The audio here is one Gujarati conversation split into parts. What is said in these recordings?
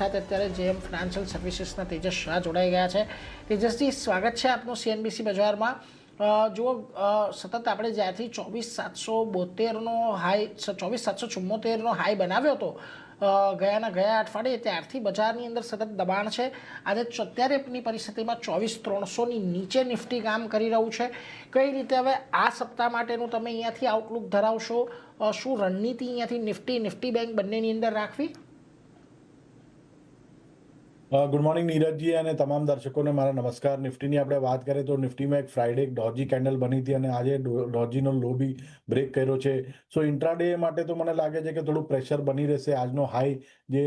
સાથે અત્યારે જેએમ ફાઇનાન્શિયલ સર્વિસીસના તેજસ શાહ જોડાઈ ગયા છે. તેજસજી, સ્વાગત છે આપનું CNBC બજારમાં. જુઓ, સતત આપણે જ્યારથી 24,772નો હાઈ 24,774નો હાઈ બનાવ્યો હતો ગયા અઠવાડિયે, ત્યારથી બજારની અંદર સતત દબાણ છે. આજે અત્યારેની પરિસ્થિતિમાં 24,300ની નીચે નિફ્ટી કામ કરી રહ્યું છે. કઈ રીતે હવે આ સપ્તાહ માટેનું તમે અહીંયાથી આઉટલુક ધરાવશો? શું રણનીતિ અહીંયાથી નિફ્ટી બેંક બંનેની અંદર રાખવી? ગુડ મોર્નિંગ નીરજજી અને તમામ દર્શકોને મારા નમસ્કાર. નિફ્ટીની આપણે વાત કરીએ તો નિફ્ટીમાં એક ફ્રાઇડે એક ડોજી કેન્ડલ બની હતી અને આજે ડોજીનો લો બી બ્રેક કર્યો છે. સો ઇન્ટ્રાડે માટે તો મને લાગે છે કે થોડું પ્રેશર બની રહેશે. આજનો હાઈ જે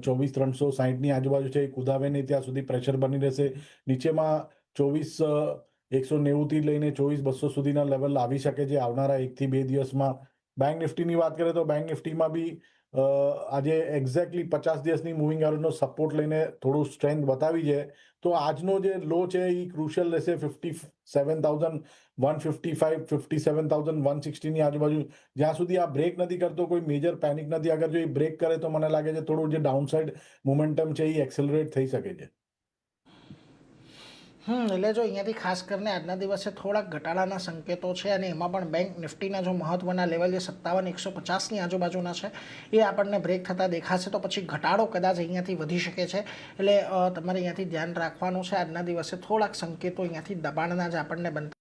24,360ની આજુબાજુ છે એ કુદાવે નહીં ત્યાં સુધી પ્રેશર બની રહેશે. નીચેમાં 24,190થી લઈને 24,200 સુધીના લેવલ આવી શકે છે આવનારા 1 થી 2 દિવસમાં. બેંક નિફ્ટીની વાત કરીએ તો બેંક નિફ્ટીમાં બી આજે એક્ઝેક્ટલી 50 દિવસની મૂવિંગ એવરેજનો સપોર્ટ લઈને થોડું સ્ટ્રેન્થ બતાવી છે. તો આજનો જે લો છે એ ક્રુશિયલ રહેશે 57,155 57,160ની આજુબાજુ. જ્યાં સુધી આ બ્રેક નથી કરતો કોઈ મેજર પેનિક નથી. અગર જો એ બ્રેક કરે તો મને લાગે છે થોડું જે ડાઉનસાઇડ મોમેન્ટમ છે એ એક્સેલરેટ થઈ શકે છે. એટલે જો અહીંયાથી ખાસ કરીને આજના દિવસે થોડાક ઘટાડાના સંકેતો છે અને એમાં પણ બેંક નિફ્ટીના જો મહત્વના લેવલ જે 57,150ની આજુબાજુના છે એ આપણને બ્રેક થતા દેખાશે તો પછી ઘટાડો કદાચ અહીંયાથી વધી શકે છે. એટલે તમારે અહીંયાથી ધ્યાન રાખવાનું છે. આજના દિવસે થોડાક સંકેતો અહીંયાથી દબાણના જ આપણને બનતા